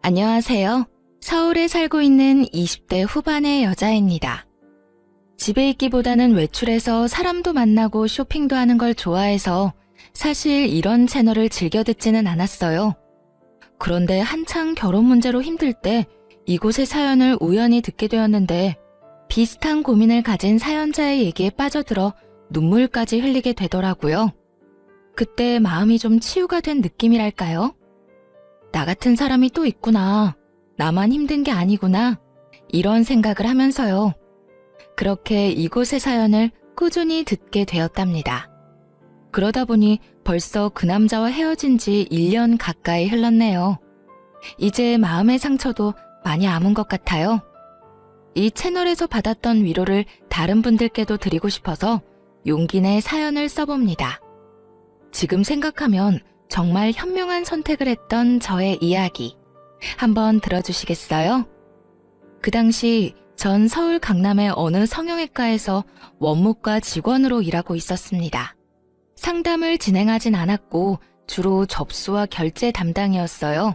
안녕하세요. 서울에 살고 있는 20대 후반의 여자입니다. 집에 있기보다는 외출해서 사람도 만나고 쇼핑도 하는 걸 좋아해서 사실 이런 채널을 즐겨 듣지는 않았어요. 그런데 한창 결혼 문제로 힘들 때 이곳의 사연을 우연히 듣게 되었는데 비슷한 고민을 가진 사연자의 얘기에 빠져들어 눈물까지 흘리게 되더라고요. 그때 마음이 좀 치유가 된 느낌이랄까요? 나 같은 사람이 또 있구나. 나만 힘든 게 아니구나. 이런 생각을 하면서요. 그렇게 이곳의 사연을 꾸준히 듣게 되었답니다. 그러다 보니 벌써 그 남자와 헤어진 지 1년 가까이 흘렀네요. 이제 마음의 상처도 많이 아문 것 같아요. 이 채널에서 받았던 위로를 다른 분들께도 드리고 싶어서 용기 내 사연을 써봅니다. 지금 생각하면 정말 현명한 선택을 했던 저의 이야기. 한번 들어주시겠어요? 그 당시 전 서울 강남의 어느 성형외과에서 원무과 직원으로 일하고 있었습니다. 상담을 진행하진 않았고 주로 접수와 결제 담당이었어요.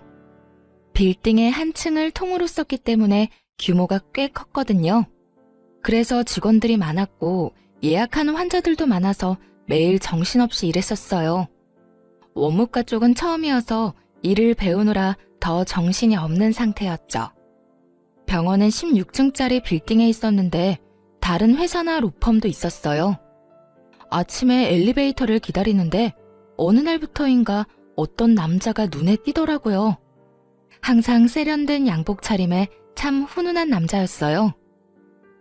빌딩의 한 층을 통으로 썼기 때문에 규모가 꽤 컸거든요. 그래서 직원들이 많았고 예약하는 환자들도 많아서 매일 정신없이 일했었어요. 원무과 쪽은 처음이어서 일을 배우느라 더 정신이 없는 상태였죠. 병원은 16층짜리 빌딩에 있었는데 다른 회사나 로펌도 있었어요. 아침에 엘리베이터를 기다리는데 어느 날부터인가 어떤 남자가 눈에 띄더라고요. 항상 세련된 양복 차림에 참 훈훈한 남자였어요.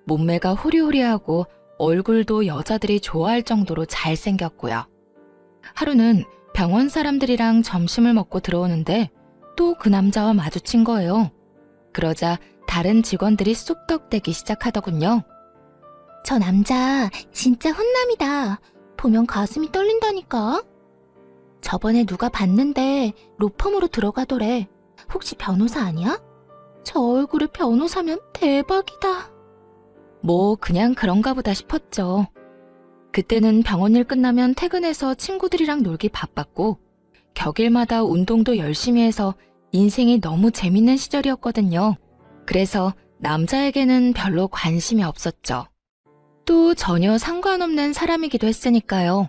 몸매가 호리호리하고 얼굴도 여자들이 좋아할 정도로 잘생겼고요. 하루는 병원 사람들이랑 점심을 먹고 들어오는데 또 그 남자와 마주친 거예요. 그러자 다른 직원들이 쑥덕대기 시작하더군요. 저 남자 진짜 훈남이다. 보면 가슴이 떨린다니까. 저번에 누가 봤는데 로펌으로 들어가더래. 혹시 변호사 아니야? 저 얼굴에 변호사면 대박이다. 뭐 그냥 그런가 보다 싶었죠. 그때는 병원 일 끝나면 퇴근해서 친구들이랑 놀기 바빴고 격일마다 운동도 열심히 해서 인생이 너무 재밌는 시절이었거든요. 그래서 남자에게는 별로 관심이 없었죠. 또 전혀 상관없는 사람이기도 했으니까요.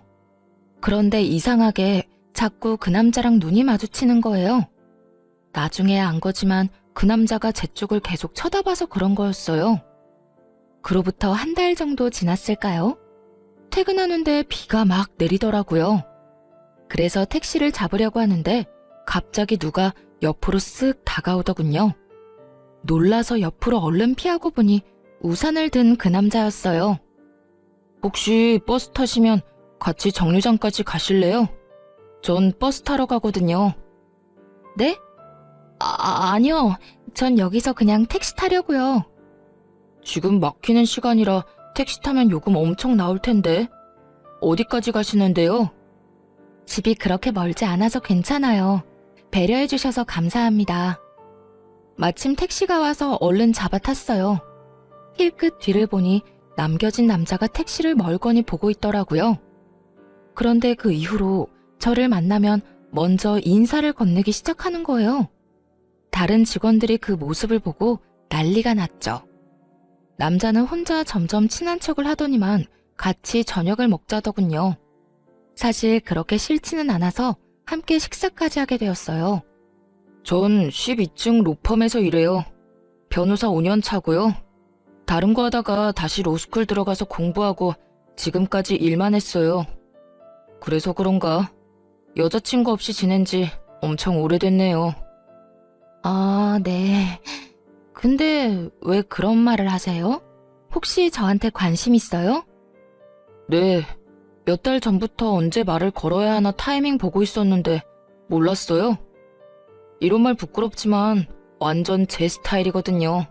그런데 이상하게 자꾸 그 남자랑 눈이 마주치는 거예요. 나중에 안 거지만 그 남자가 제 쪽을 계속 쳐다봐서 그런 거였어요. 그로부터 한 달 정도 지났을까요? 퇴근하는데 비가 막 내리더라고요. 그래서 택시를 잡으려고 하는데 갑자기 누가 옆으로 쓱 다가오더군요. 놀라서 옆으로 얼른 피하고 보니 우산을 든 그 남자였어요. 혹시 버스 타시면 같이 정류장까지 가실래요? 전 버스 타러 가거든요. 네? 아니요. 전 여기서 그냥 택시 타려고요. 지금 막히는 시간이라 택시 타면 요금 엄청 나올 텐데. 어디까지 가시는데요? 집이 그렇게 멀지 않아서 괜찮아요. 배려해 주셔서 감사합니다. 마침 택시가 와서 얼른 잡아 탔어요. 힐끗 뒤를 보니 남겨진 남자가 택시를 멀거니 보고 있더라고요. 그런데 그 이후로 저를 만나면 먼저 인사를 건네기 시작하는 거예요. 다른 직원들이 그 모습을 보고 난리가 났죠. 남자는 혼자 점점 친한 척을 하더니만 같이 저녁을 먹자더군요. 사실 그렇게 싫지는 않아서 함께 식사까지 하게 되었어요. 전 12층 로펌에서 일해요. 변호사 5년 차고요. 다른 거 하다가 다시 로스쿨 들어가서 공부하고 지금까지 일만 했어요. 그래서 그런가 여자친구 없이 지낸 지 엄청 오래됐네요. 아, 네. 근데 왜 그런 말을 하세요? 혹시 저한테 관심 있어요? 네. 몇 달 전부터 언제 말을 걸어야 하나 타이밍 보고 있었는데 몰랐어요. 이런 말 부끄럽지만 완전 제 스타일이거든요.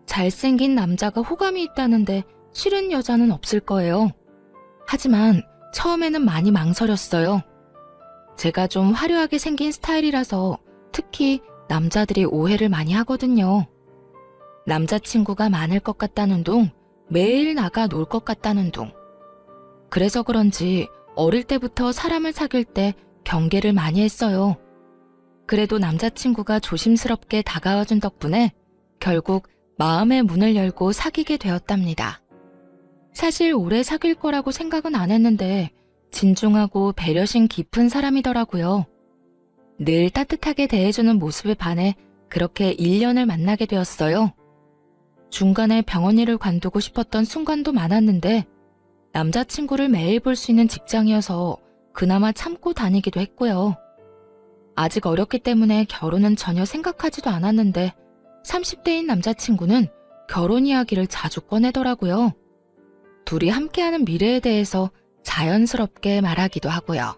잘생긴 남자가 호감이 있다는데 싫은 여자는 없을 거예요. 하지만 처음에는 많이 망설였어요. 제가 좀 화려하게 생긴 스타일이라서 특히 남자들이 오해를 많이 하거든요. 남자친구가 많을 것 같다는 둥, 매일 나가 놀 것 같다는 둥. 그래서 그런지 어릴 때부터 사람을 사귈 때 경계를 많이 했어요. 그래도 남자친구가 조심스럽게 다가와준 덕분에 결국 마음의 문을 열고 사귀게 되었답니다. 사실 오래 사귈 거라고 생각은 안 했는데 진중하고 배려심 깊은 사람이더라고요. 늘 따뜻하게 대해주는 모습에 반해 그렇게 1년을 만나게 되었어요. 중간에 병원 일을 관두고 싶었던 순간도 많았는데 남자친구를 매일 볼 수 있는 직장이어서 그나마 참고 다니기도 했고요. 아직 어렸기 때문에 결혼은 전혀 생각하지도 않았는데 30대인 남자친구는 결혼 이야기를 자주 꺼내더라고요. 둘이 함께하는 미래에 대해서 자연스럽게 말하기도 하고요.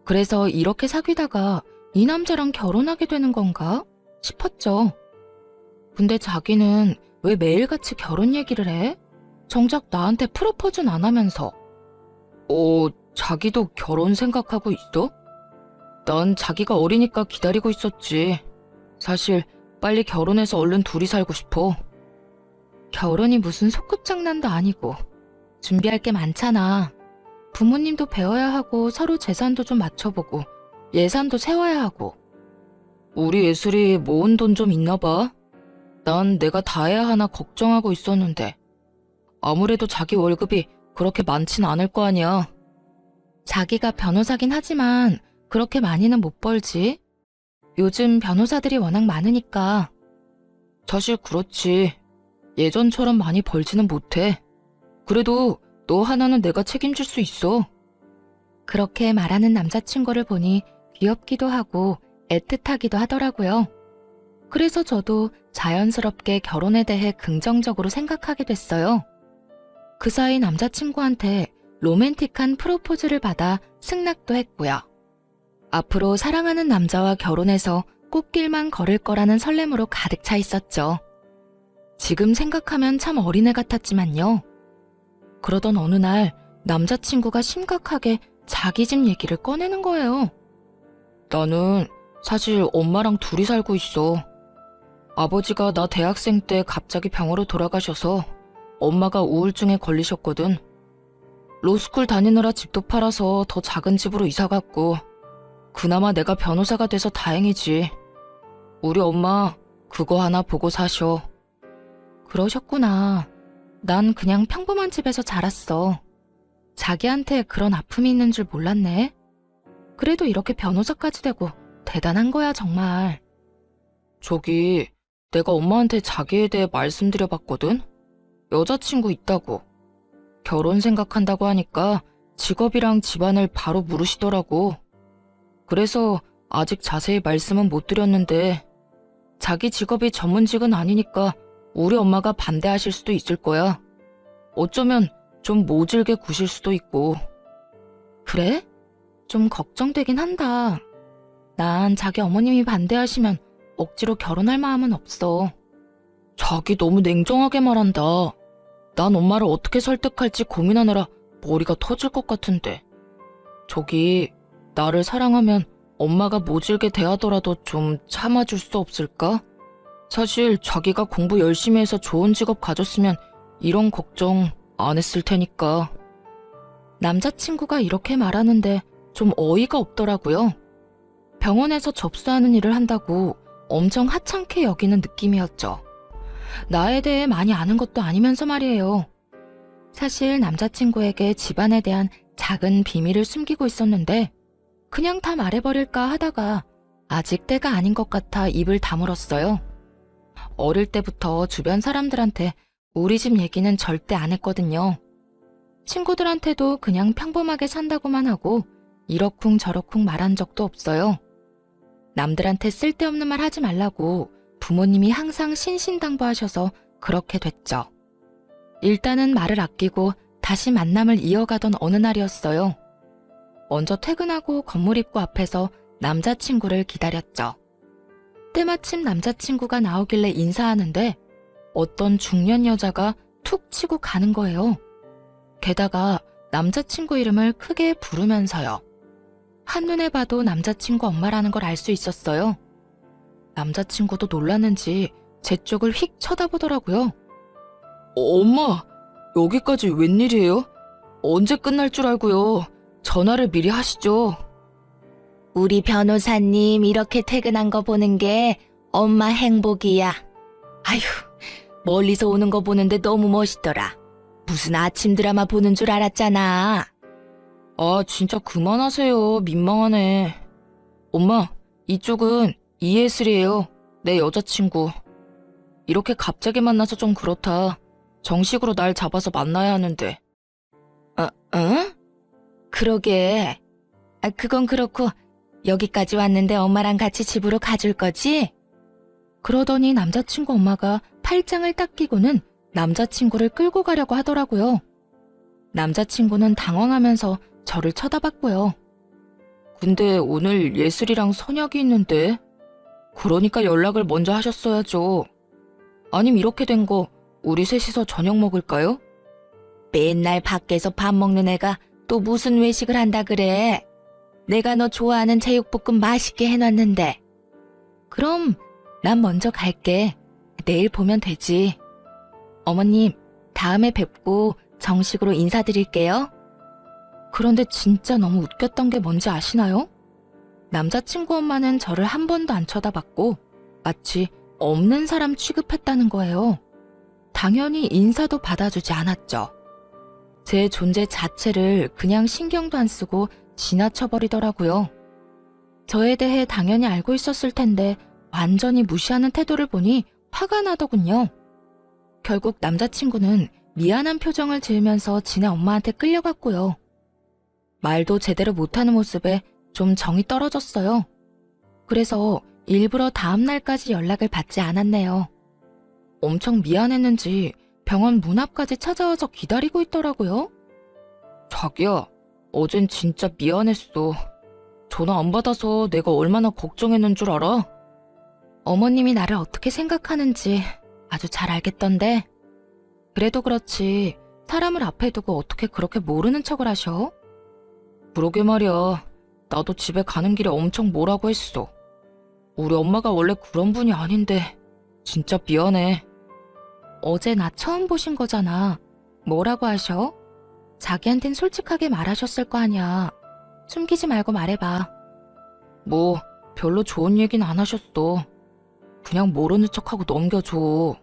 그래서 이렇게 사귀다가 이 남자랑 결혼하게 되는 건가 싶었죠. 근데 자기는 왜 매일같이 결혼 얘기를 해? 정작 나한테 프로포즈는 안 하면서. 자기도 결혼 생각하고 있어? 난 자기가 어리니까 기다리고 있었지. 사실 빨리 결혼해서 얼른 둘이 살고 싶어. 결혼이 무슨 소꿉장난도 아니고 준비할 게 많잖아. 부모님도 배워야 하고 서로 재산도 좀 맞춰보고 예산도 세워야 하고. 우리 예슬이 모은 돈 좀 있나 봐. 난 내가 다 해야 하나 걱정하고 있었는데 아무래도 자기 월급이 그렇게 많진 않을 거 아니야. 자기가 변호사긴 하지만 그렇게 많이는 못 벌지. 요즘 변호사들이 워낙 많으니까. 사실 그렇지. 예전처럼 많이 벌지는 못해. 그래도 너 하나는 내가 책임질 수 있어. 그렇게 말하는 남자친구를 보니 귀엽기도 하고 애틋하기도 하더라고요. 그래서 저도 자연스럽게 결혼에 대해 긍정적으로 생각하게 됐어요. 그 사이 남자친구한테 로맨틱한 프로포즈를 받아 승낙도 했고요. 앞으로 사랑하는 남자와 결혼해서 꽃길만 걸을 거라는 설렘으로 가득 차 있었죠. 지금 생각하면 참 어린애 같았지만요. 그러던 어느 날 남자친구가 심각하게 자기 집 얘기를 꺼내는 거예요. 나는 사실 엄마랑 둘이 살고 있어. 아버지가 나 대학생 때 갑자기 병으로 돌아가셔서 엄마가 우울증에 걸리셨거든. 로스쿨 다니느라 집도 팔아서 더 작은 집으로 이사 갔고 그나마 내가 변호사가 돼서 다행이지. 우리 엄마 그거 하나 보고 사셔. 그러셨구나. 난 그냥 평범한 집에서 자랐어. 자기한테 그런 아픔이 있는 줄 몰랐네. 그래도 이렇게 변호사까지 되고 대단한 거야 정말. 저기 내가 엄마한테 자기에 대해 말씀드려봤거든. 여자친구 있다고. 결혼 생각한다고 하니까 직업이랑 집안을 바로 물으시더라고. 그래서 아직 자세히 말씀은 못 드렸는데 자기 직업이 전문직은 아니니까 우리 엄마가 반대하실 수도 있을 거야. 어쩌면 좀 모질게 구실 수도 있고. 그래? 좀 걱정되긴 한다. 난 자기 어머님이 반대하시면 억지로 결혼할 마음은 없어. 자기 너무 냉정하게 말한다. 난 엄마를 어떻게 설득할지 고민하느라 머리가 터질 것 같은데. 저기 나를 사랑하면 엄마가 모질게 대하더라도 좀 참아줄 수 없을까? 사실 자기가 공부 열심히 해서 좋은 직업 가졌으면 이런 걱정 안 했을 테니까. 남자친구가 이렇게 말하는데 좀 어이가 없더라고요. 병원에서 접수하는 일을 한다고 엄청 하찮게 여기는 느낌이었죠. 나에 대해 많이 아는 것도 아니면서 말이에요. 사실 남자친구에게 집안에 대한 작은 비밀을 숨기고 있었는데 그냥 다 말해버릴까 하다가 아직 때가 아닌 것 같아 입을 다물었어요. 어릴 때부터 주변 사람들한테 우리 집 얘기는 절대 안 했거든요. 친구들한테도 그냥 평범하게 산다고만 하고 이러쿵저러쿵 말한 적도 없어요. 남들한테 쓸데없는 말 하지 말라고 부모님이 항상 신신당부하셔서 그렇게 됐죠. 일단은 말을 아끼고 다시 만남을 이어가던 어느 날이었어요. 먼저 퇴근하고 건물 입구 앞에서 남자친구를 기다렸죠. 때마침 남자친구가 나오길래 인사하는데 어떤 중년 여자가 툭 치고 가는 거예요. 게다가 남자친구 이름을 크게 부르면서요. 한눈에 봐도 남자친구 엄마라는 걸 알 수 있었어요. 남자친구도 놀랐는지 제 쪽을 휙 쳐다보더라고요. 엄마, 여기까지 웬일이에요? 언제 끝날 줄 알고요. 전화를 미리 하시죠. 우리 변호사님 이렇게 퇴근한 거 보는 게 엄마 행복이야. 아휴, 멀리서 오는 거 보는데 너무 멋있더라. 무슨 아침 드라마 보는 줄 알았잖아. 아, 진짜 그만하세요. 민망하네. 엄마, 이쪽은 이예슬이에요. 내 여자친구. 이렇게 갑자기 만나서 좀 그렇다. 정식으로 날 잡아서 만나야 하는데. 응? 그러게. 그건 그렇고 여기까지 왔는데 엄마랑 같이 집으로 가줄 거지? 그러더니 남자친구 엄마가 팔짱을 딱 끼고는 남자친구를 끌고 가려고 하더라고요. 남자친구는 당황하면서 저를 쳐다봤고요. 근데 오늘 예슬이랑 선약이 있는데? 그러니까 연락을 먼저 하셨어야죠. 아님 이렇게 된 거 우리 셋이서 저녁 먹을까요? 맨날 밖에서 밥 먹는 애가 또 무슨 외식을 한다 그래. 내가 너 좋아하는 제육볶음 맛있게 해놨는데. 그럼 난 먼저 갈게. 내일 보면 되지. 어머님, 다음에 뵙고 정식으로 인사드릴게요. 그런데 진짜 너무 웃겼던 게 뭔지 아시나요? 남자친구 엄마는 저를 한 번도 안 쳐다봤고 마치 없는 사람 취급했다는 거예요. 당연히 인사도 받아주지 않았죠. 제 존재 자체를 그냥 신경도 안 쓰고 지나쳐버리더라고요. 저에 대해 당연히 알고 있었을 텐데 완전히 무시하는 태도를 보니 화가 나더군요. 결국 남자친구는 미안한 표정을 지으면서 지네 엄마한테 끌려갔고요. 말도 제대로 못하는 모습에 좀 정이 떨어졌어요. 그래서 일부러 다음 날까지 연락을 받지 않았네요. 엄청 미안했는지 병원 문 앞까지 찾아와서 기다리고 있더라고요. 자기야, 어젠 진짜 미안했어. 전화 안 받아서 내가 얼마나 걱정했는 줄 알아? 어머님이 나를 어떻게 생각하는지 아주 잘 알겠던데. 그래도 그렇지 사람을 앞에 두고 어떻게 그렇게 모르는 척을 하셔? 그러게 말이야. 나도 집에 가는 길에 엄청 뭐라고 했어. 우리 엄마가 원래 그런 분이 아닌데 진짜 미안해. 어제 나 처음 보신 거잖아. 뭐라고 하셔? 자기한텐 솔직하게 말하셨을 거 아니야. 숨기지 말고 말해봐. 뭐 별로 좋은 얘기는 안 하셨어. 그냥 모르는 척하고 넘겨줘.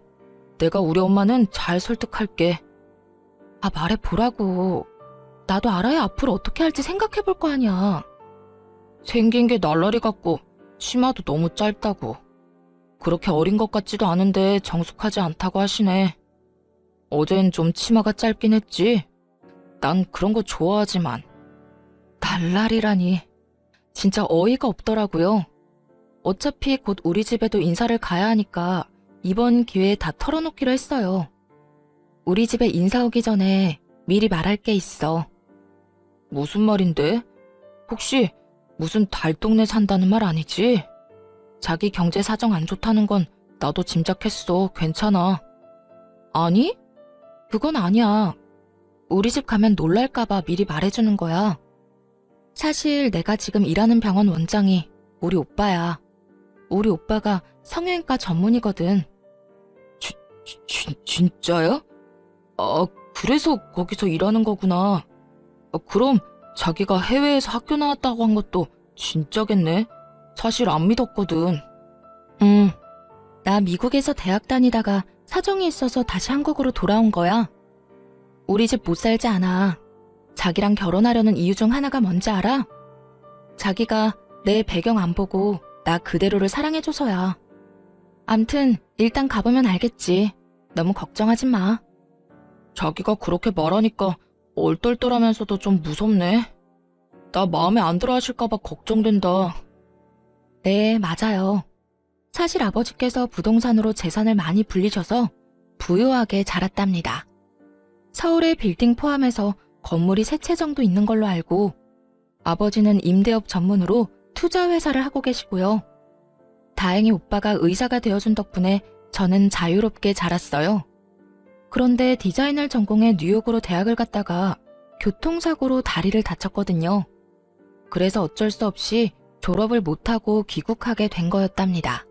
내가 우리 엄마는 잘 설득할게. 아, 말해보라고. 나도 알아야 앞으로 어떻게 할지 생각해볼 거 아니야. 생긴 게 날라리 같고 치마도 너무 짧다고. 그렇게 어린 것 같지도 않은데 정숙하지 않다고 하시네. 어젠 좀 치마가 짧긴 했지. 난 그런 거 좋아하지만. 날라리라니. 진짜 어이가 없더라고요. 어차피 곧 우리 집에도 인사를 가야 하니까 이번 기회에 다 털어놓기로 했어요. 우리 집에 인사 오기 전에 미리 말할 게 있어. 무슨 말인데? 혹시 무슨 달동네 산다는 말 아니지? 자기 경제 사정 안 좋다는 건 나도 짐작했어. 괜찮아. 아니? 그건 아니야. 우리 집 가면 놀랄까봐 미리 말해주는 거야. 사실 내가 지금 일하는 병원 원장이 우리 오빠야. 우리 오빠가 성형외과 전문이거든. 진짜야? 아, 그래서 거기서 일하는 거구나. 그럼 자기가 해외에서 학교 나왔다고 한 것도 진짜겠네. 사실 안 믿었거든. 나 미국에서 대학 다니다가 사정이 있어서 다시 한국으로 돌아온 거야. 우리 집 못 살지 않아. 자기랑 결혼하려는 이유 중 하나가 뭔지 알아? 자기가 내 배경 안 보고 나 그대로를 사랑해줘서야. 암튼 일단 가보면 알겠지. 너무 걱정하지 마. 자기가 그렇게 말하니까 얼떨떨하면서도 좀 무섭네. 나 마음에 안 들어 하실까봐 걱정된다. 네, 맞아요. 사실 아버지께서 부동산으로 재산을 많이 불리셔서 부유하게 자랐답니다. 서울에 빌딩 포함해서 건물이 3채 정도 있는 걸로 알고 아버지는 임대업 전문으로 투자회사를 하고 계시고요. 다행히 오빠가 의사가 되어준 덕분에 저는 자유롭게 자랐어요. 그런데 디자인을 전공해 뉴욕으로 대학을 갔다가 교통사고로 다리를 다쳤거든요. 그래서 어쩔 수 없이 졸업을 못하고 귀국하게 된 거였답니다.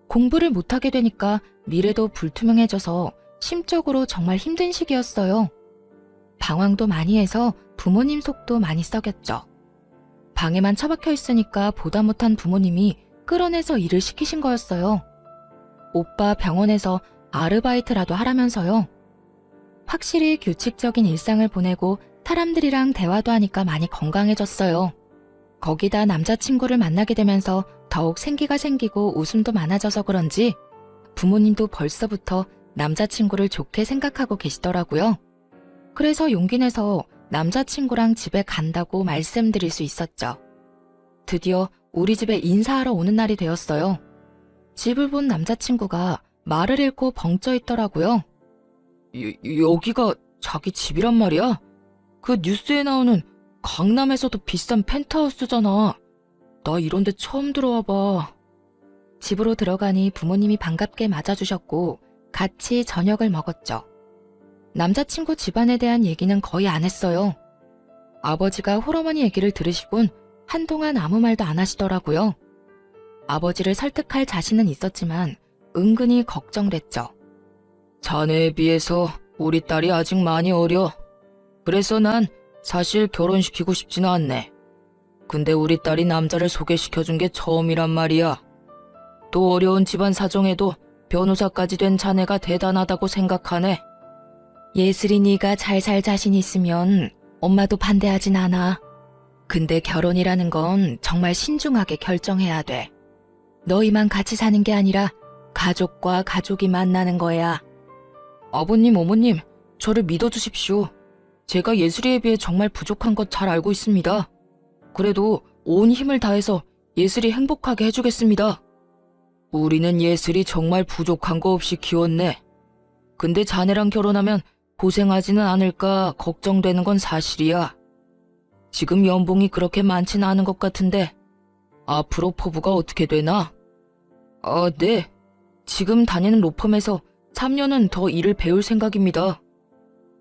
공부를 못하게 되니까 미래도 불투명해져서 심적으로 정말 힘든 시기였어요. 방황도 많이 해서 부모님 속도 많이 썩였죠. 방에만 처박혀 있으니까 보다 못한 부모님이 끌어내서 일을 시키신 거였어요. 오빠 병원에서 아르바이트라도 하라면서요. 확실히 규칙적인 일상을 보내고 사람들이랑 대화도 하니까 많이 건강해졌어요. 거기다 남자친구를 만나게 되면서 더욱 생기가 생기고 웃음도 많아져서 그런지 부모님도 벌써부터 남자친구를 좋게 생각하고 계시더라고요. 그래서 용기 내서 남자친구랑 집에 간다고 말씀드릴 수 있었죠. 드디어 우리 집에 인사하러 오는 날이 되었어요. 집을 본 남자친구가 말을 잃고 벙쪄 있더라고요. 여기가 자기 집이란 말이야? 그 뉴스에 나오는 강남에서도 비싼 펜트하우스잖아. 나 이런 데 처음 들어와 봐. 집으로 들어가니 부모님이 반갑게 맞아주셨고 같이 저녁을 먹었죠. 남자친구 집안에 대한 얘기는 거의 안 했어요. 아버지가 홀어머니 얘기를 들으시곤 한동안 아무 말도 안 하시더라고요. 아버지를 설득할 자신은 있었지만 은근히 걱정됐죠. 자네에 비해서 우리 딸이 아직 많이 어려. 그래서 난 사실 결혼시키고 싶지는 않네. 근데 우리 딸이 남자를 소개시켜준 게 처음이란 말이야. 또 어려운 집안 사정에도 변호사까지 된 자네가 대단하다고 생각하네. 예슬이 네가 잘 살 자신 있으면 엄마도 반대하진 않아. 근데 결혼이라는 건 정말 신중하게 결정해야 돼. 너희만 같이 사는 게 아니라 가족과 가족이 만나는 거야. 아버님, 어머님, 저를 믿어주십시오. 제가 예슬이에 비해 정말 부족한 것 잘 알고 있습니다. 그래도 온 힘을 다해서 예슬이 행복하게 해주겠습니다. 우리는 예슬이 정말 부족한 거 없이 키웠네. 근데 자네랑 결혼하면 고생하지는 않을까 걱정되는 건 사실이야. 지금 연봉이 그렇게 많지는 않은 것 같은데 앞으로 포부가 어떻게 되나? 네. 지금 다니는 로펌에서 3년은 더 일을 배울 생각입니다.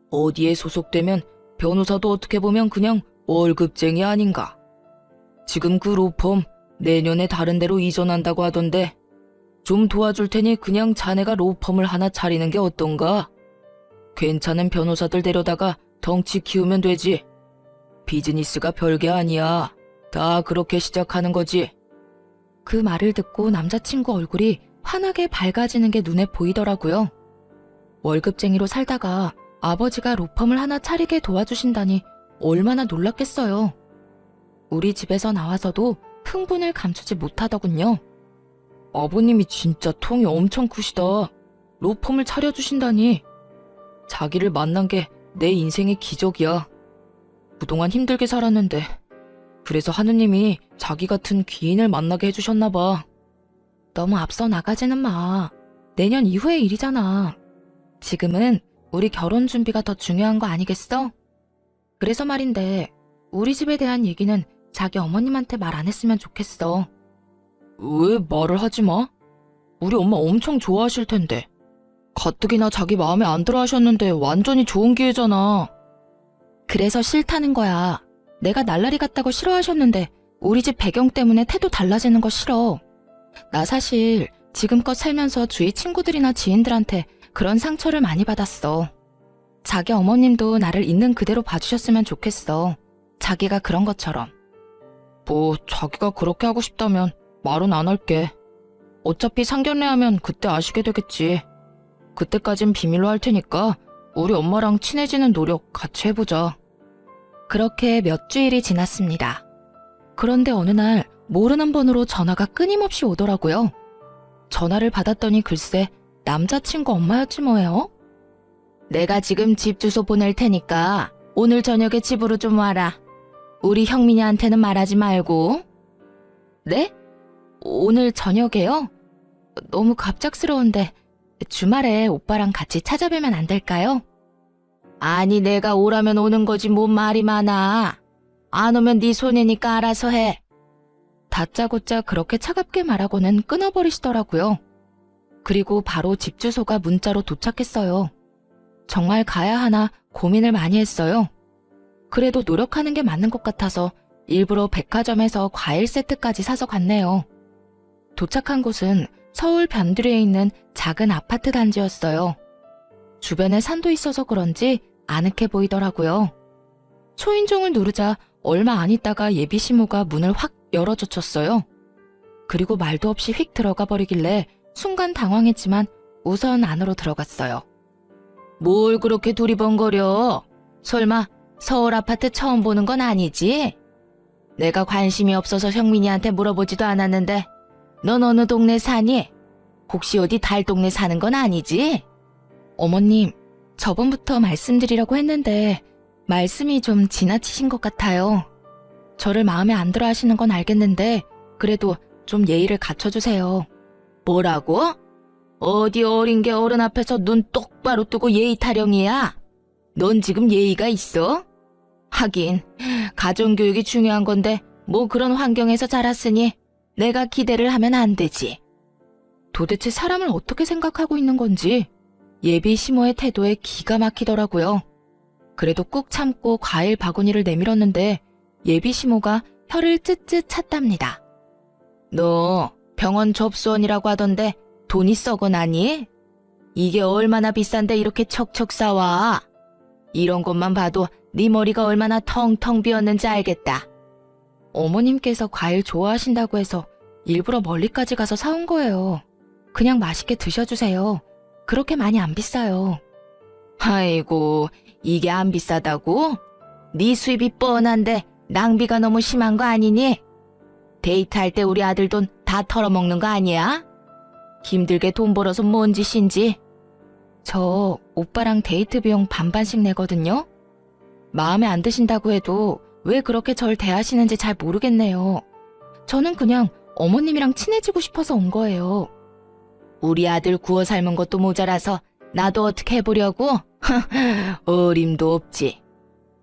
어디에 소속되면 변호사도 어떻게 보면 그냥 월급쟁이 아닌가. 지금 그 로펌 내년에 다른 데로 이전한다고 하던데 좀 도와줄 테니 그냥 자네가 로펌을 하나 차리는 게 어떤가? 괜찮은 변호사들 데려다가 덩치 키우면 되지. 비즈니스가 별게 아니야. 다 그렇게 시작하는 거지. 그 말을 듣고 남자친구 얼굴이 환하게 밝아지는 게 눈에 보이더라고요. 월급쟁이로 살다가 아버지가 로펌을 하나 차리게 도와주신다니 얼마나 놀랐겠어요. 우리 집에서 나와서도 흥분을 감추지 못하더군요. 아버님이 진짜 통이 엄청 크시다. 로펌을 차려주신다니. 자기를 만난 게 내 인생의 기적이야. 그동안 힘들게 살았는데 그래서 하느님이 자기 같은 귀인을 만나게 해주셨나 봐. 너무 앞서 나가지는 마. 내년 이후의 일이잖아. 지금은 우리 결혼 준비가 더 중요한 거 아니겠어? 그래서 말인데 우리 집에 대한 얘기는 자기 어머님한테 말 안 했으면 좋겠어. 왜 말을 하지 마? 우리 엄마 엄청 좋아하실 텐데. 가뜩이나 자기 마음에 안 들어 하셨는데 완전히 좋은 기회잖아. 그래서 싫다는 거야. 내가 날라리 같다고 싫어하셨는데 우리 집 배경 때문에 태도 달라지는 거 싫어. 나 사실 지금껏 살면서 주위 친구들이나 지인들한테 그런 상처를 많이 받았어. 자기 어머님도 나를 있는 그대로 봐주셨으면 좋겠어. 자기가 그런 것처럼. 뭐 자기가 그렇게 하고 싶다면 말은 안 할게. 어차피 상견례하면 그때 아시게 되겠지. 그때까진 비밀로 할 테니까 우리 엄마랑 친해지는 노력 같이 해보자. 그렇게 몇 주일이 지났습니다. 그런데 어느 날 모르는 번호로 전화가 끊임없이 오더라고요. 전화를 받았더니 글쎄 남자친구 엄마였지 뭐예요. 내가 지금 집 주소 보낼 테니까 오늘 저녁에 집으로 좀 와라. 우리 형민이한테는 말하지 말고. 네? 오늘 저녁에요? 너무 갑작스러운데 주말에 오빠랑 같이 찾아뵈면 안 될까요? 아니 내가 오라면 오는 거지 뭔 말이 많아. 안 오면 네 손해니까 알아서 해. 다짜고짜 그렇게 차갑게 말하고는 끊어버리시더라고요. 그리고 바로 집 주소가 문자로 도착했어요. 정말 가야 하나 고민을 많이 했어요. 그래도 노력하는 게 맞는 것 같아서 일부러 백화점에서 과일 세트까지 사서 갔네요. 도착한 곳은 서울 변두리에 있는 작은 아파트 단지였어요. 주변에 산도 있어서 그런지 아늑해 보이더라고요. 초인종을 누르자 얼마 안 있다가 예비 시모가 문을 확 열어젖혔어요. 그리고 말도 없이 휙 들어가 버리길래 순간 당황했지만 우선 안으로 들어갔어요. 뭘 그렇게 두리번거려? 설마 서울 아파트 처음 보는 건 아니지? 내가 관심이 없어서 형민이한테 물어보지도 않았는데 넌 어느 동네 사니? 혹시 어디 달 동네 사는 건 아니지? 어머님, 저번부터 말씀드리려고 했는데 말씀이 좀 지나치신 것 같아요. 저를 마음에 안 들어 하시는 건 알겠는데 그래도 좀 예의를 갖춰주세요. 뭐라고? 어디 어린 게 어른 앞에서 눈 똑바로 뜨고 예의 타령이야? 넌 지금 예의가 있어? 하긴 가정교육이 중요한 건데 뭐 그런 환경에서 자랐으니 내가 기대를 하면 안 되지. 도대체 사람을 어떻게 생각하고 있는 건지 예비 시모의 태도에 기가 막히더라고요. 그래도 꾹 참고 과일 바구니를 내밀었는데 예비 시모가 혀를 쯧쯧 찼답니다. 너 병원 접수원이라고 하던데 돈이 썩어나니? 이게 얼마나 비싼데 이렇게 척척 싸와? 이런 것만 봐도 네 머리가 얼마나 텅텅 비었는지 알겠다. 어머님께서 과일 좋아하신다고 해서 일부러 멀리까지 가서 사온 거예요. 그냥 맛있게 드셔주세요. 그렇게 많이 안 비싸요. 아이고, 이게 안 비싸다고? 네 수입이 뻔한데 낭비가 너무 심한 거 아니니? 데이트할 때 우리 아들 돈 다 털어먹는 거 아니야? 힘들게 돈 벌어서 뭔 짓인지. 저 오빠랑 데이트 비용 반반씩 내거든요. 마음에 안 드신다고 해도 왜 그렇게 절 대하시는지 잘 모르겠네요. 저는 그냥 어머님이랑 친해지고 싶어서 온 거예요. 우리 아들 구워 삶은 것도 모자라서 나도 어떻게 해보려고? 어림도 없지.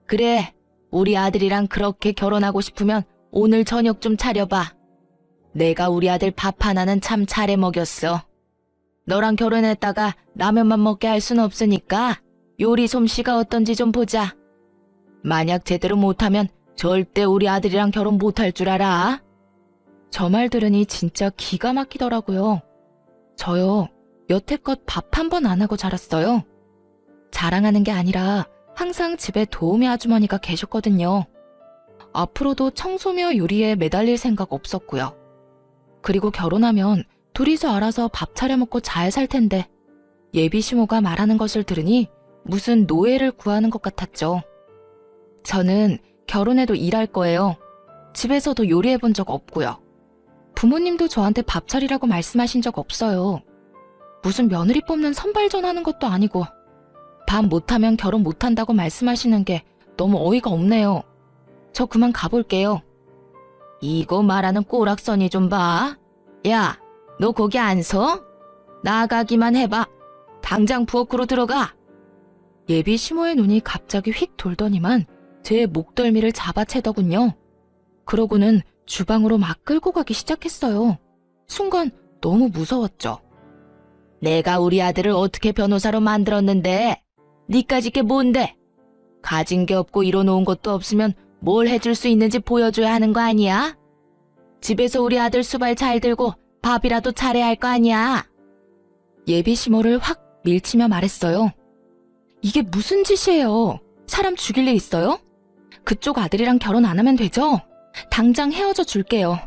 그래, 우리 아들이랑 그렇게 결혼하고 싶으면 오늘 저녁 좀 차려봐. 내가 우리 아들 밥 하나는 참 잘해 먹였어. 너랑 결혼했다가 라면만 먹게 할 순 없으니까 요리 솜씨가 어떤지 좀 보자. 만약 제대로 못하면 절대 우리 아들이랑 결혼 못할 줄 알아. 저 말 들으니 진짜 기가 막히더라고요. 저요, 여태껏 밥 한 번 안 하고 자랐어요. 자랑하는 게 아니라 항상 집에 도우미 아주머니가 계셨거든요. 앞으로도 청소며 요리에 매달릴 생각 없었고요. 그리고 결혼하면 둘이서 알아서 밥 차려 먹고 잘 살 텐데 예비 시모가 말하는 것을 들으니 무슨 노예를 구하는 것 같았죠. 저는 결혼해도 일할 거예요. 집에서도 요리해 본 적 없고요. 부모님도 저한테 밥 차리라고 말씀하신 적 없어요. 무슨 며느리 뽑는 선발전 하는 것도 아니고 밥 못하면 결혼 못한다고 말씀하시는 게 너무 어이가 없네요. 저 그만 가볼게요. 이거 말하는 꼬락서니 좀 봐. 야, 너 거기 안 서? 나가기만 해봐. 당장 부엌으로 들어가. 예비 시모의 눈이 갑자기 휙 돌더니만 제 목덜미를 잡아채더군요. 그러고는 주방으로 막 끌고 가기 시작했어요. 순간 너무 무서웠죠. 내가 우리 아들을 어떻게 변호사로 만들었는데 니까짓 게 뭔데? 가진 게 없고 이뤄놓은 것도 없으면 뭘 해줄 수 있는지 보여줘야 하는 거 아니야? 집에서 우리 아들 수발 잘 들고 밥이라도 잘해야 할 거 아니야? 예비 시모를 확 밀치며 말했어요. 이게 무슨 짓이에요? 사람 죽일 일 있어요? 그쪽 아들이랑 결혼 안 하면 되죠? 당장 헤어져 줄게요.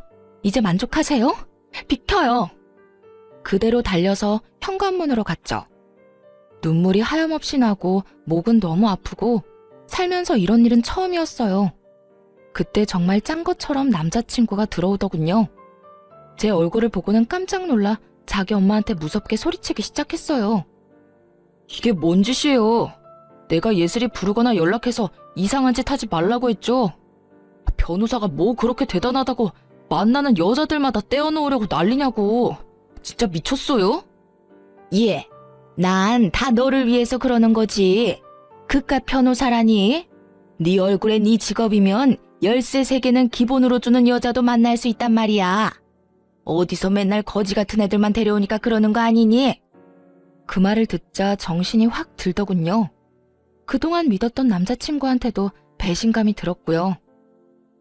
이제 만족하세요? 비켜요. 그대로 달려서 현관문으로 갔죠. 눈물이 하염없이 나고 목은 너무 아프고 살면서 이런 일은 처음이었어요. 그때 정말 짠 것처럼 남자친구가 들어오더군요. 제 얼굴을 보고는 깜짝 놀라 자기 엄마한테 무섭게 소리치기 시작했어요. 이게 뭔 짓이에요? 내가 예슬이 부르거나 연락해서 이상한 짓 하지 말라고 했죠? 변호사가 뭐 그렇게 대단하다고 만나는 여자들마다 떼어놓으려고 난리냐고. 진짜 미쳤어요? 예, 난 다 너를 위해서 그러는 거지. 그깟 변호사라니? 네 얼굴에 네 직업이면 열쇠 3개는 기본으로 주는 여자도 만날 수 있단 말이야. 어디서 맨날 거지 같은 애들만 데려오니까 그러는 거 아니니? 그 말을 듣자 정신이 확 들더군요. 그동안 믿었던 남자친구한테도 배신감이 들었고요.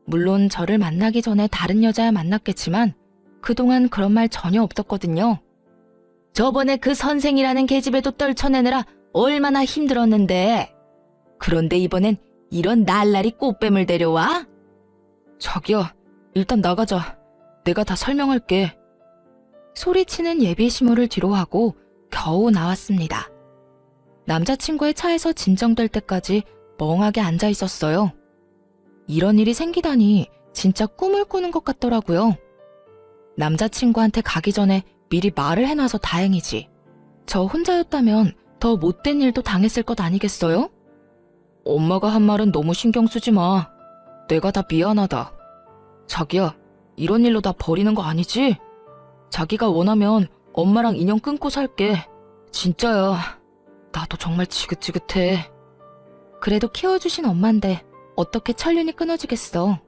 물론 저를 만나기 전에 다른 여자야 만났겠지만 그동안 그런 말 전혀 없었거든요. 저번에 그 선생이라는 계집애도 떨쳐내느라 얼마나 힘들었는데. 그런데 이번엔 이런 날라리 꽃뱀을 데려와? 자기야, 일단 나가자. 내가 다 설명할게. 소리치는 예비 시무를 뒤로 하고 겨우 나왔습니다. 남자친구의 차에서 진정될 때까지 멍하게 앉아 있었어요. 이런 일이 생기다니 진짜 꿈을 꾸는 것 같더라고요. 남자친구한테 가기 전에 미리 말을 해놔서 다행이지. 저 혼자였다면 더 못된 일도 당했을 것 아니겠어요? 엄마가 한 말은 너무 신경 쓰지 마. 내가 다 미안하다. 자기야, 이런 일로 나 버리는 거 아니지? 자기가 원하면 엄마랑 인연 끊고 살게. 진짜야. 나도 정말 지긋지긋해. 그래도 키워주신 엄만데 어떻게 천륜이 끊어지겠어.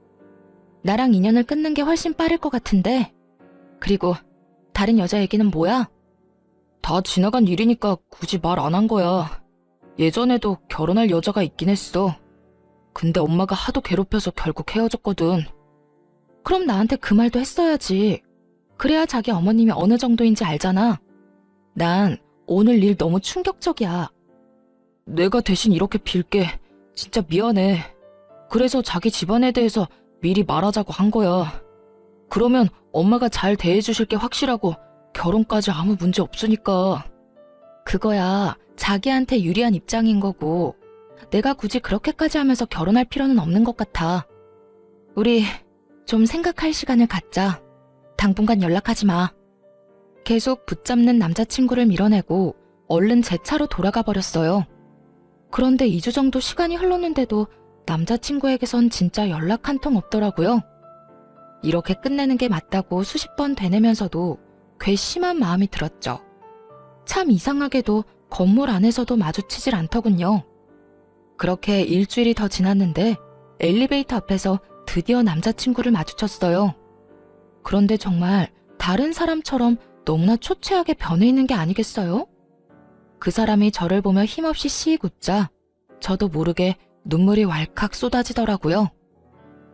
나랑 인연을 끊는 게 훨씬 빠를 것 같은데. 그리고 다른 여자 얘기는 뭐야? 다 지나간 일이니까 굳이 말 안 한 거야. 예전에도 결혼할 여자가 있긴 했어. 근데 엄마가 하도 괴롭혀서 결국 헤어졌거든. 그럼 나한테 그 말도 했어야지. 그래야 자기 어머님이 어느 정도인지 알잖아. 난 오늘 일 너무 충격적이야. 내가 대신 이렇게 빌게. 진짜 미안해. 그래서 자기 집안에 대해서 미리 말하자고 한 거야. 그러면 엄마가 잘 대해주실 게 확실하고 결혼까지 아무 문제 없으니까. 그거야 자기한테 유리한 입장인 거고 내가 굳이 그렇게까지 하면서 결혼할 필요는 없는 것 같아. 우리 좀 생각할 시간을 갖자. 당분간 연락하지 마. 계속 붙잡는 남자친구를 밀어내고 얼른 제 차로 돌아가 버렸어요. 그런데 2주 정도 시간이 흘렀는데도 남자친구에게선 진짜 연락 한 통 없더라고요. 이렇게 끝내는 게 맞다고 수십 번 되뇌면서도 괘씸한 마음이 들었죠. 참 이상하게도 건물 안에서도 마주치질 않더군요. 그렇게 일주일이 더 지났는데 엘리베이터 앞에서 드디어 남자친구를 마주쳤어요. 그런데 정말 다른 사람처럼 너무나 초췌하게 변해 있는 게 아니겠어요? 그 사람이 저를 보며 힘없이 씩 웃자 저도 모르게 눈물이 왈칵 쏟아지더라고요.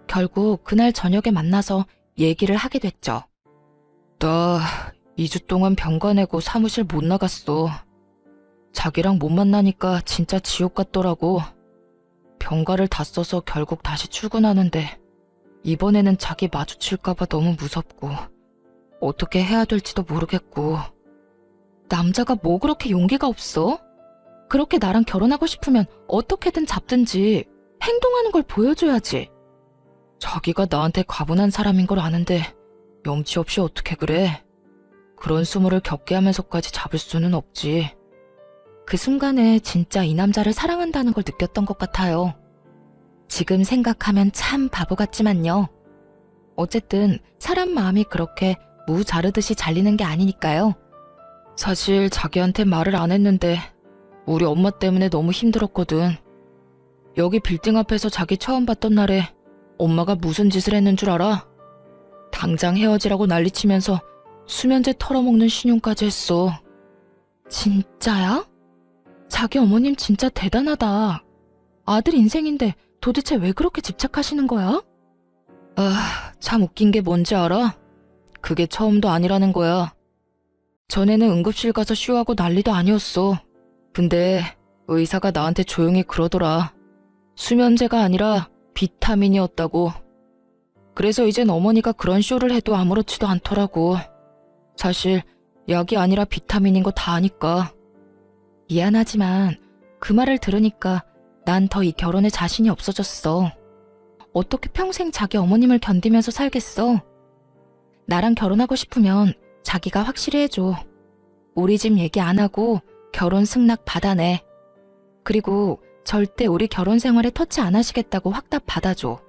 결국 그날 저녁에 만나서 얘기를 하게 됐죠. 나 2주 동안 병가 내고 사무실 못 나갔어. 자기랑 못 만나니까 진짜 지옥 같더라고. 병가를 다 써서 결국 다시 출근하는데 이번에는 자기 마주칠까봐 너무 무섭고 어떻게 해야 될지도 모르겠고. 남자가 뭐 그렇게 용기가 없어? 그렇게 나랑 결혼하고 싶으면 어떻게든 잡든지 행동하는 걸 보여줘야지. 자기가 나한테 과분한 사람인 걸 아는데 염치 없이 어떻게 그래? 그런 수모를 겪게 하면서까지 잡을 수는 없지. 그 순간에 진짜 이 남자를 사랑한다는 걸 느꼈던 것 같아요. 지금 생각하면 참 바보 같지만요. 어쨌든 사람 마음이 그렇게 무 자르듯이 잘리는 게 아니니까요. 사실 자기한테 말을 안 했는데 우리 엄마 때문에 너무 힘들었거든. 여기 빌딩 앞에서 자기 처음 봤던 날에 엄마가 무슨 짓을 했는 줄 알아? 당장 헤어지라고 난리치면서 수면제 털어먹는 신용까지 했어. 진짜야? 자기 어머님 진짜 대단하다. 아들 인생인데 도대체 왜 그렇게 집착하시는 거야? 아, 참 웃긴 게 뭔지 알아? 그게 처음도 아니라는 거야. 전에는 응급실 가서 쉬하고 난리도 아니었어. 근데 의사가 나한테 조용히 그러더라. 수면제가 아니라 비타민이었다고. 그래서 이젠 어머니가 그런 쇼를 해도 아무렇지도 않더라고. 사실 약이 아니라 비타민인 거 다 아니까. 미안하지만 그 말을 들으니까 난 더 이 결혼에 자신이 없어졌어. 어떻게 평생 자기 어머님을 견디면서 살겠어? 나랑 결혼하고 싶으면 자기가 확실히 해줘. 우리 집 얘기 안 하고 결혼 승낙 받아내. 그리고 절대 우리 결혼 생활에 터치 안 하시겠다고 확답 받아줘.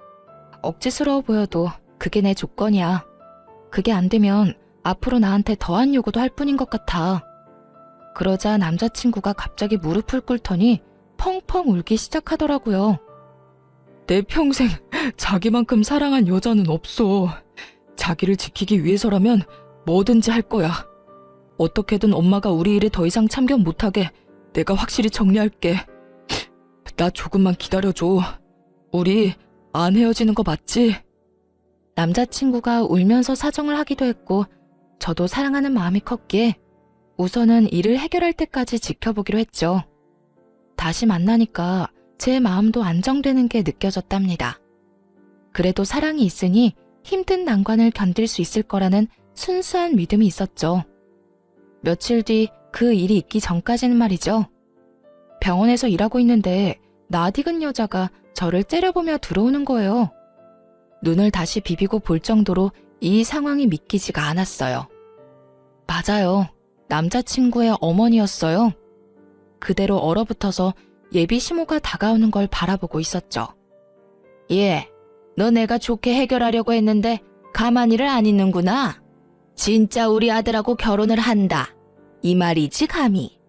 억지스러워 보여도 그게 내 조건이야. 그게 안 되면 앞으로 나한테 더한 요구도 할 뿐인 것 같아. 그러자 남자친구가 갑자기 무릎을 꿇더니 펑펑 울기 시작하더라고요. 내 평생 자기만큼 사랑한 여자는 없어. 자기를 지키기 위해서라면 뭐든지 할 거야. 어떻게든 엄마가 우리 일에 더 이상 참견 못하게 내가 확실히 정리할게. 나 조금만 기다려줘. 우리 안 헤어지는 거 맞지? 남자친구가 울면서 사정을 하기도 했고 저도 사랑하는 마음이 컸기에 우선은 일을 해결할 때까지 지켜보기로 했죠. 다시 만나니까 제 마음도 안정되는 게 느껴졌답니다. 그래도 사랑이 있으니 힘든 난관을 견딜 수 있을 거라는 순수한 믿음이 있었죠. 며칠 뒤 그 일이 있기 전까지는 말이죠. 병원에서 일하고 있는데 낯익은 여자가 저를 째려보며 들어오는 거예요. 눈을 다시 비비고 볼 정도로 이 상황이 믿기지가 않았어요. 맞아요. 남자친구의 어머니였어요. 그대로 얼어붙어서 예비 시모가 다가오는 걸 바라보고 있었죠. 예, 너 내가 좋게 해결하려고 했는데 가만히를 안 있는구나. 진짜 우리 아들하고 결혼을 한다. 이 말이지 감히.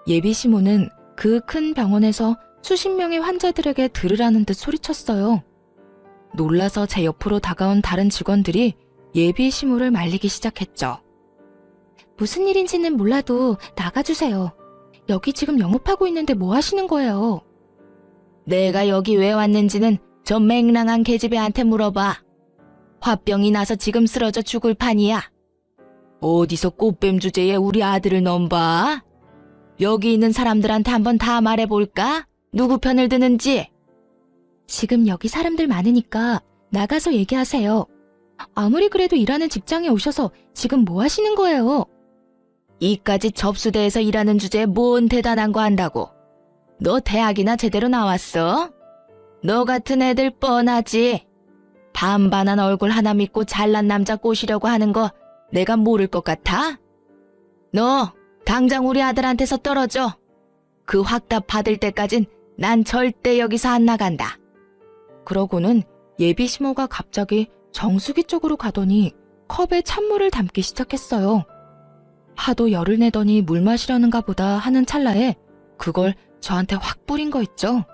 예비 시모는 그 큰 병원에서 수십 명의 환자들에게 들으라는 듯 소리쳤어요. 놀라서 제 옆으로 다가온 다른 직원들이 예비 시모를 말리기 시작했죠. 무슨 일인지는 몰라도 나가주세요. 여기 지금 영업하고 있는데 뭐 하시는 거예요? 내가 여기 왜 왔는지는 저 맹랑한 계집애한테 물어봐. 화병이 나서 지금 쓰러져 죽을 판이야. 어디서 꽃뱀 주제에 우리 아들을 넘봐? 여기 있는 사람들한테 한번 다 말해볼까? 누구 편을 드는지? 지금 여기 사람들 많으니까 나가서 얘기하세요. 아무리 그래도 일하는 직장에 오셔서 지금 뭐 하시는 거예요? 이까지 접수대에서 일하는 주제에 뭔 대단한 거 한다고. 너 대학이나 제대로 나왔어? 너 같은 애들 뻔하지. 반반한 얼굴 하나 믿고 잘난 남자 꼬시려고 하는 거 내가 모를 것 같아? 너 당장 우리 아들한테서 떨어져. 그 확답 받을 때까진 난 절대 여기서 안 나간다. 그러고는 예비 시모가 갑자기 정수기 쪽으로 가더니 컵에 찬물을 담기 시작했어요. 하도 열을 내더니 물 마시려는가 보다 하는 찰나에 그걸 저한테 확 뿌린 거 있죠.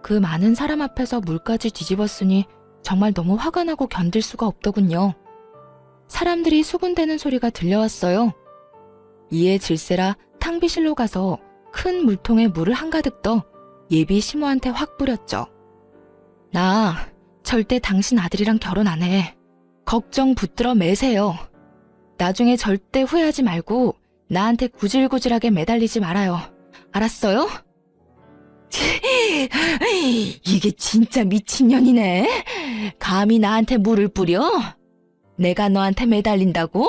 그 많은 사람 앞에서 물까지 뒤집었으니 정말 너무 화가 나고 견딜 수가 없더군요. 사람들이 수군대는 소리가 들려왔어요. 이에 질세라 탕비실로 가서 큰 물통에 물을 한가득 떠 예비 시모한테 확 뿌렸죠. 나 절대 당신 아들이랑 결혼 안 해. 걱정 붙들어 매세요. 나중에 절대 후회하지 말고 나한테 구질구질하게 매달리지 말아요. 알았어요? 이게 진짜 미친년이네. 감히 나한테 물을 뿌려? 내가 너한테 매달린다고?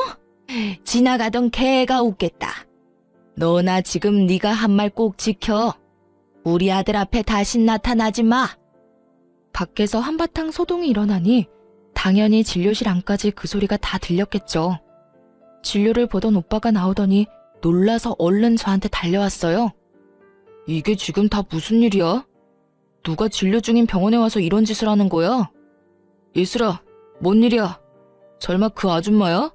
지나가던 개가 웃겠다. 너나 지금 네가 한 말 꼭 지켜. 우리 아들 앞에 다신 나타나지 마. 밖에서 한바탕 소동이 일어나니 당연히 진료실 안까지 그 소리가 다 들렸겠죠. 진료를 보던 오빠가 나오더니 놀라서 얼른 저한테 달려왔어요. 이게 지금 다 무슨 일이야? 누가 진료 중인 병원에 와서 이런 짓을 하는 거야? 예슬아, 뭔 일이야? 설마 그 아줌마야?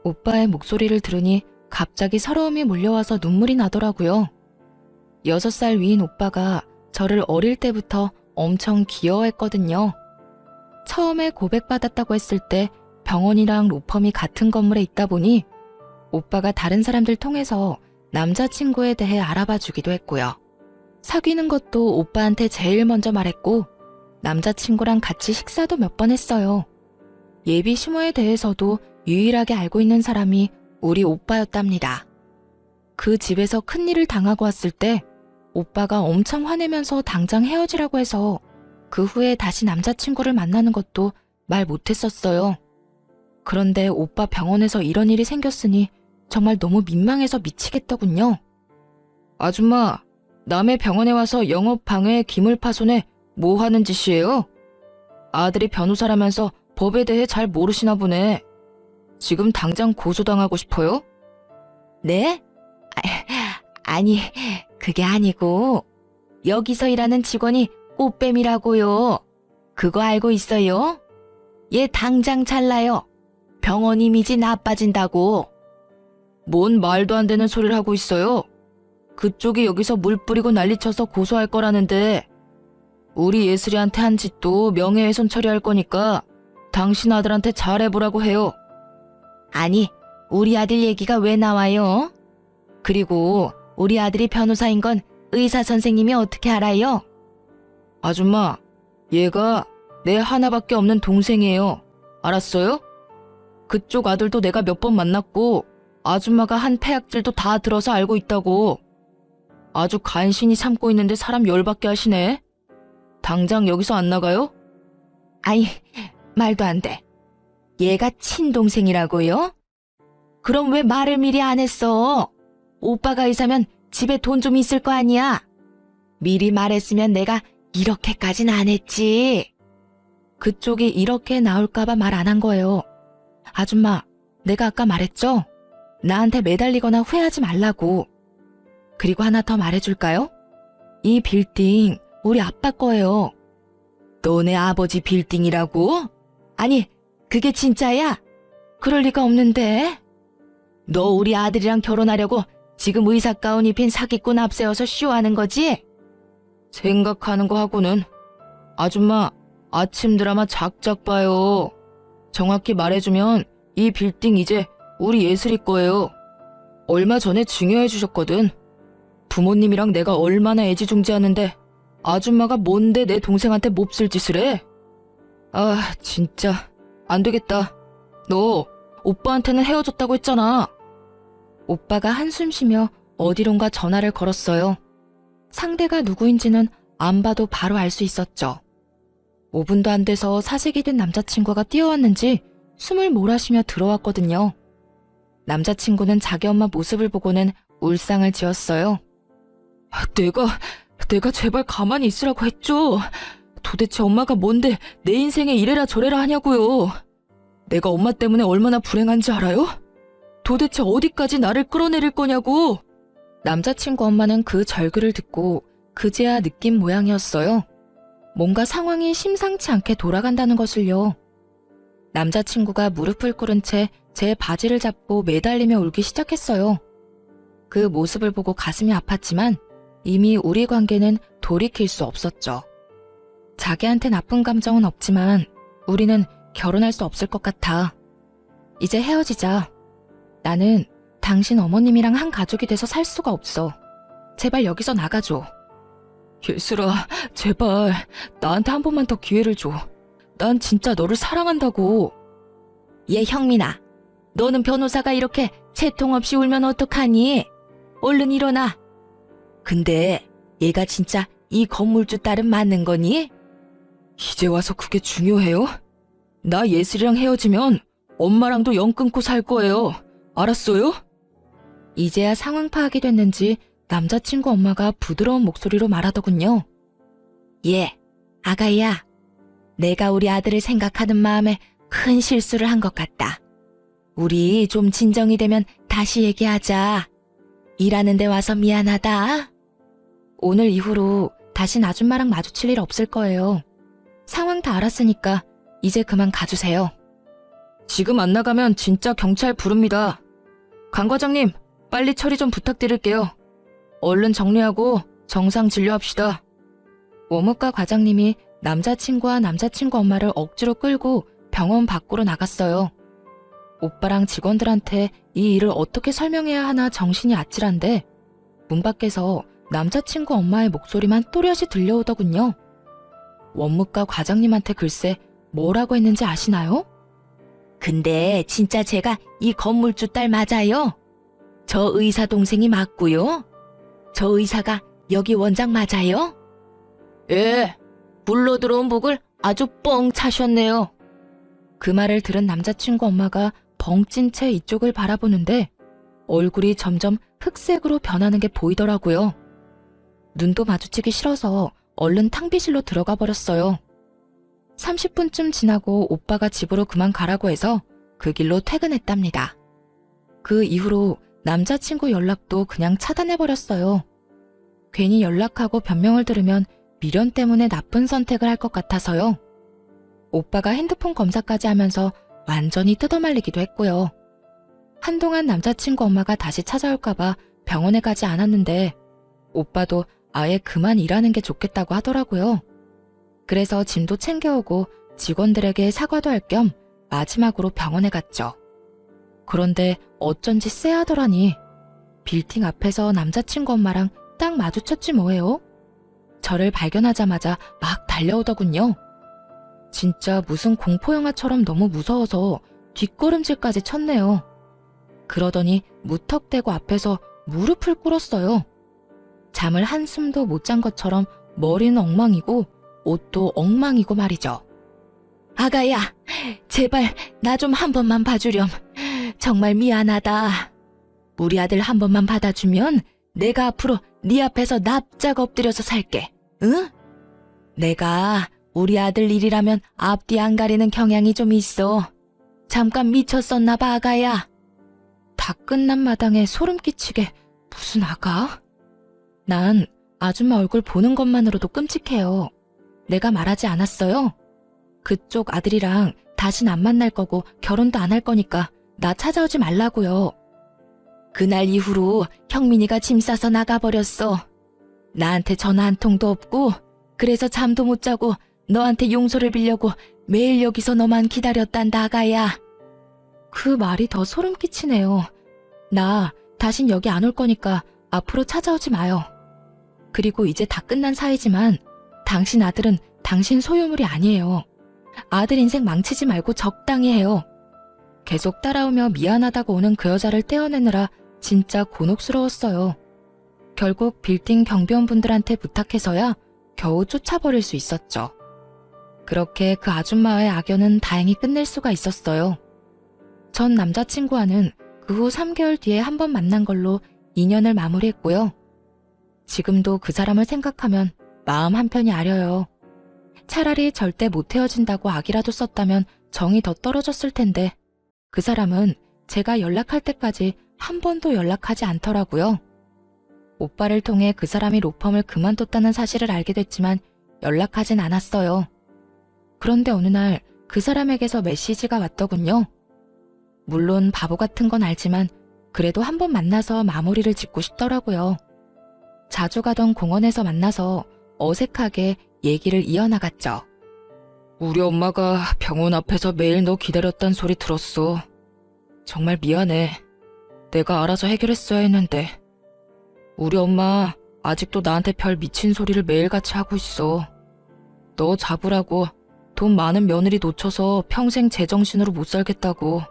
오빠의 목소리를 들으니 갑자기 서러움이 몰려와서 눈물이 나더라고요. 6살 위인 오빠가 저를 어릴 때부터 엄청 귀여워했거든요. 처음에 고백받았다고 했을 때 병원이랑 로펌이 같은 건물에 있다 보니 오빠가 다른 사람들 통해서 남자친구에 대해 알아봐 주기도 했고요. 사귀는 것도 오빠한테 제일 먼저 말했고 남자친구랑 같이 식사도 몇 번 했어요. 예비 시모에 대해서도 유일하게 알고 있는 사람이 우리 오빠였답니다. 그 집에서 큰일을 당하고 왔을 때 오빠가 엄청 화내면서 당장 헤어지라고 해서 그 후에 다시 남자친구를 만나는 것도 말 못했었어요. 그런데 오빠 병원에서 이런 일이 생겼으니 정말 너무 민망해서 미치겠더군요. 아줌마, 남의 병원에 와서 영업 방해, 기물 파손에 뭐 하는 짓이에요? 아들이 변호사라면서 법에 대해 잘 모르시나 보네. 지금 당장 고소당하고 싶어요? 네? 아니, 그게 아니고 여기서 일하는 직원이 꽃뱀이라고요. 그거 알고 있어요? 얘 당장 잘라요. 병원 이미지 나빠진다고. 뭔 말도 안 되는 소리를 하고 있어요. 그쪽이 여기서 물 뿌리고 난리쳐서 고소할 거라는데 우리 예슬이한테 한 짓도 명예훼손 처리할 거니까 당신 아들한테 잘해보라고 해요. 아니, 우리 아들 얘기가 왜 나와요? 그리고 우리 아들이 변호사인 건 의사 선생님이 어떻게 알아요? 아줌마, 얘가 내 하나밖에 없는 동생이에요. 알았어요? 그쪽 아들도 내가 몇 번 만났고 아줌마가 한 폐악질도 다 들어서 알고 있다고. 아주 간신히 참고 있는데 사람 열받게 하시네. 당장 여기서 안 나가요? 아이, 말도 안 돼. 얘가 친동생이라고요? 그럼 왜 말을 미리 안 했어? 오빠가 의사면 집에 돈 좀 있을 거 아니야? 미리 말했으면 내가 이렇게까진 안 했지. 그쪽이 이렇게 나올까봐 말 안 한 거예요. 아줌마, 내가 아까 말했죠? 나한테 매달리거나 후회하지 말라고. 그리고 하나 더 말해줄까요? 이 빌딩 우리 아빠 거예요. 너네 아버지 빌딩이라고? 아니, 그게 진짜야? 그럴 리가 없는데. 너 우리 아들이랑 결혼하려고 지금 의사 가운 입힌 사기꾼 앞세워서 쇼하는 거지? 생각하는 거 하고는. 아줌마, 아침 드라마 작작 봐요. 정확히 말해주면 이 빌딩 이제 우리 예슬이 거예요. 얼마 전에 증여해 주셨거든. 부모님이랑 내가 얼마나 애지중지하는데 아줌마가 뭔데 내 동생한테 몹쓸 짓을 해? 아, 진짜 안 되겠다. 너 오빠한테는 헤어졌다고 했잖아. 오빠가 한숨 쉬며 어디론가 전화를 걸었어요. 상대가 누구인지는 안 봐도 바로 알 수 있었죠. 5분도 안 돼서 사색이 된 남자친구가 뛰어왔는지 숨을 몰아쉬며 들어왔거든요. 남자친구는 자기 엄마 모습을 보고는 울상을 지었어요. 내가 제발 가만히 있으라고 했죠. 도대체 엄마가 뭔데 내 인생에 이래라 저래라 하냐고요. 내가 엄마 때문에 얼마나 불행한지 알아요? 도대체 어디까지 나를 끌어내릴 거냐고. 남자친구 엄마는 그 절규를 듣고 그제야 느낀 모양이었어요. 뭔가 상황이 심상치 않게 돌아간다는 것을요. 남자친구가 무릎을 꿇은 채 제 바지를 잡고 매달리며 울기 시작했어요. 그 모습을 보고 가슴이 아팠지만 이미 우리 관계는 돌이킬 수 없었죠. 자기한테 나쁜 감정은 없지만 우리는 결혼할 수 없을 것 같아. 이제 헤어지자. 나는 당신 어머님이랑 한 가족이 돼서 살 수가 없어. 제발 여기서 나가줘. 예슬아, 제발 나한테 한 번만 더 기회를 줘. 난 진짜 너를 사랑한다고. 얘 형민아, 너는 변호사가 이렇게 채통 없이 울면 어떡하니? 얼른 일어나. 근데 얘가 진짜 이 건물주 딸은 맞는 거니? 이제 와서 그게 중요해요? 나 예슬이랑 헤어지면 엄마랑도 연 끊고 살 거예요. 알았어요? 이제야 상황 파악이 됐는지 남자친구 엄마가 부드러운 목소리로 말하더군요. 예, 아가야. 내가 우리 아들을 생각하는 마음에 큰 실수를 한 것 같다. 우리 좀 진정이 되면 다시 얘기하자. 일하는 데 와서 미안하다. 오늘 이후로 다신 아줌마랑 마주칠 일 없을 거예요. 상황 다 알았으니까 이제 그만 가주세요. 지금 안 나가면 진짜 경찰 부릅니다. 강 과장님, 빨리 처리 좀 부탁드릴게요. 얼른 정리하고 정상 진료합시다. 원무과 과장님이 남자친구와 남자친구 엄마를 억지로 끌고 병원 밖으로 나갔어요. 오빠랑 직원들한테 이 일을 어떻게 설명해야 하나 정신이 아찔한데 문 밖에서 남자친구 엄마의 목소리만 또렷이 들려오더군요. 원무과 과장님한테 글쎄 뭐라고 했는지 아시나요? 근데 진짜 제가 이 건물주 딸 맞아요? 저 의사 동생이 맞고요? 저 의사가 여기 원장 맞아요? 예, 불러 들어온 복을 아주 뻥 차셨네요. 그 말을 들은 남자친구 엄마가 벙찐 채 이쪽을 바라보는데 얼굴이 점점 흑색으로 변하는 게 보이더라고요. 눈도 마주치기 싫어서 얼른 탕비실로 들어가 버렸어요. 30분쯤 지나고 오빠가 집으로 그만 가라고 해서 그 길로 퇴근했답니다. 그 이후로 남자친구 연락도 그냥 차단해버렸어요. 괜히 연락하고 변명을 들으면 미련 때문에 나쁜 선택을 할 것 같아서요. 오빠가 핸드폰 검사까지 하면서 완전히 뜯어말리기도 했고요. 한동안 남자친구 엄마가 다시 찾아올까봐 병원에 가지 않았는데 오빠도 아예 그만 일하는 게 좋겠다고 하더라고요. 그래서 짐도 챙겨오고 직원들에게 사과도 할 겸 마지막으로 병원에 갔죠. 그런데 어쩐지 쎄하더라니. 빌딩 앞에서 남자친구 엄마랑 딱 마주쳤지 뭐예요. 저를 발견하자마자 막 달려오더군요. 진짜 무슨 공포영화처럼 너무 무서워서 뒷걸음질까지 쳤네요. 그러더니 무턱대고 앞에서 무릎을 꿇었어요. 잠을 한숨도 못 잔 것처럼 머리는 엉망이고 옷도 엉망이고 말이죠. 아가야, 제발 나 좀 한 번만 봐주렴. 정말 미안하다. 우리 아들 한 번만 받아주면 내가 앞으로 네 앞에서 납작 엎드려서 살게. 응? 내가 우리 아들 일이라면 앞뒤 안 가리는 경향이 좀 있어. 잠깐 미쳤었나 봐, 아가야. 다 끝난 마당에 소름 끼치게 무슨 아가? 난 아줌마 얼굴 보는 것만으로도 끔찍해요. 내가 말하지 않았어요? 그쪽 아들이랑 다신 안 만날 거고 결혼도 안 할 거니까 나 찾아오지 말라고요. 그날 이후로 형민이가 짐 싸서 나가버렸어. 나한테 전화 한 통도 없고 그래서 잠도 못 자고 너한테 용서를 빌려고 매일 여기서 너만 기다렸단다, 아가야. 그 말이 더 소름 끼치네요. 나 다신 여기 안 올 거니까 앞으로 찾아오지 마요. 그리고 이제 다 끝난 사이지만 당신 아들은 당신 소유물이 아니에요. 아들 인생 망치지 말고 적당히 해요. 계속 따라오며 미안하다고 오는 그 여자를 떼어내느라 진짜 곤혹스러웠어요. 결국 빌딩 경비원분들한테 부탁해서야 겨우 쫓아버릴 수 있었죠. 그렇게 그 아줌마의 악연은 다행히 끝낼 수가 있었어요. 전 남자친구와는 그 후 3개월 뒤에 한 번 만난 걸로 인연을 마무리했고요. 지금도 그 사람을 생각하면 마음 한편이 아려요. 차라리 절대 못 헤어진다고 악이라도 썼다면 정이 더 떨어졌을 텐데 그 사람은 제가 연락할 때까지 한 번도 연락하지 않더라고요. 오빠를 통해 그 사람이 로펌을 그만뒀다는 사실을 알게 됐지만 연락하진 않았어요. 그런데 어느 날 그 사람에게서 메시지가 왔더군요. 물론 바보 같은 건 알지만 그래도 한 번 만나서 마무리를 짓고 싶더라고요. 자주 가던 공원에서 만나서 어색하게 얘기를 이어나갔죠. 우리 엄마가 병원 앞에서 매일 너 기다렸단 소리 들었어. 정말 미안해. 내가 알아서 해결했어야 했는데. 우리 엄마 아직도 나한테 별 미친 소리를 매일같이 하고 있어. 너 잡으라고 돈 많은 며느리 놓쳐서 평생 제정신으로 못 살겠다고.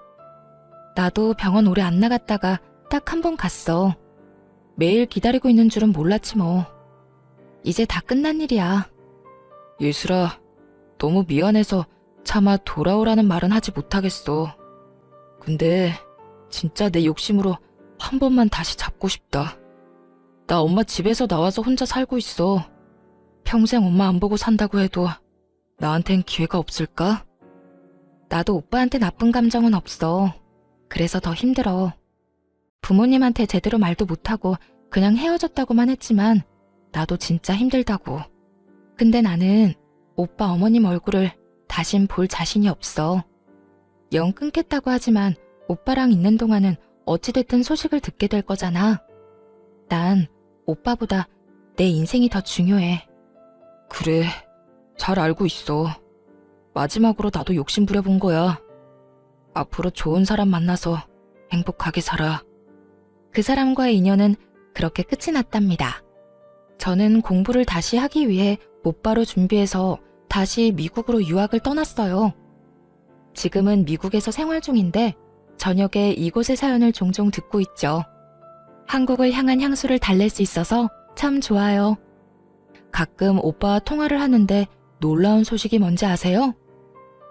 나도 병원 오래 안 나갔다가 딱 한 번 갔어. 매일 기다리고 있는 줄은 몰랐지 뭐. 이제 다 끝난 일이야. 예슬아, 너무 미안해서 차마 돌아오라는 말은 하지 못하겠어. 근데 진짜 내 욕심으로 한 번만 다시 잡고 싶다. 나 엄마 집에서 나와서 혼자 살고 있어. 평생 엄마 안 보고 산다고 해도 나한텐 기회가 없을까? 나도 오빠한테 나쁜 감정은 없어. 그래서 더 힘들어. 부모님한테 제대로 말도 못하고 그냥 헤어졌다고만 했지만 나도 진짜 힘들다고. 근데 나는 오빠 어머님 얼굴을 다신 볼 자신이 없어. 영 끊겠다고 하지만 오빠랑 있는 동안은 어찌됐든 소식을 듣게 될 거잖아. 난 오빠보다 내 인생이 더 중요해. 그래, 잘 알고 있어. 마지막으로 나도 욕심 부려본 거야. 앞으로 좋은 사람 만나서 행복하게 살아. 그 사람과의 인연은 그렇게 끝이 났답니다. 저는 공부를 다시 하기 위해 곧바로 준비해서 다시 미국으로 유학을 떠났어요. 지금은 미국에서 생활 중인데 저녁에 이곳의 사연을 종종 듣고 있죠. 한국을 향한 향수를 달랠 수 있어서 참 좋아요. 가끔 오빠와 통화를 하는데 놀라운 소식이 뭔지 아세요?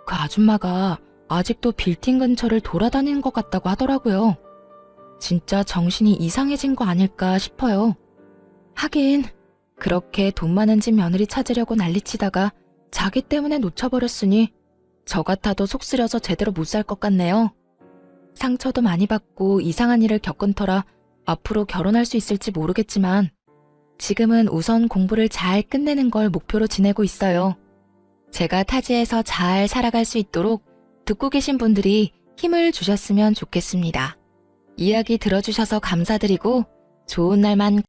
그 아줌마가 아직도 빌딩 근처를 돌아다니는 것 같다고 하더라고요. 진짜 정신이 이상해진 거 아닐까 싶어요. 하긴 그렇게 돈 많은 집 며느리 찾으려고 난리치다가 자기 때문에 놓쳐버렸으니 저 같아도 속 쓰려서 제대로 못 살 것 같네요. 상처도 많이 받고 이상한 일을 겪은 터라 앞으로 결혼할 수 있을지 모르겠지만 지금은 우선 공부를 잘 끝내는 걸 목표로 지내고 있어요. 제가 타지에서 잘 살아갈 수 있도록 듣고 계신 분들이 힘을 주셨으면 좋겠습니다. 이야기 들어주셔서 감사드리고 좋은 날만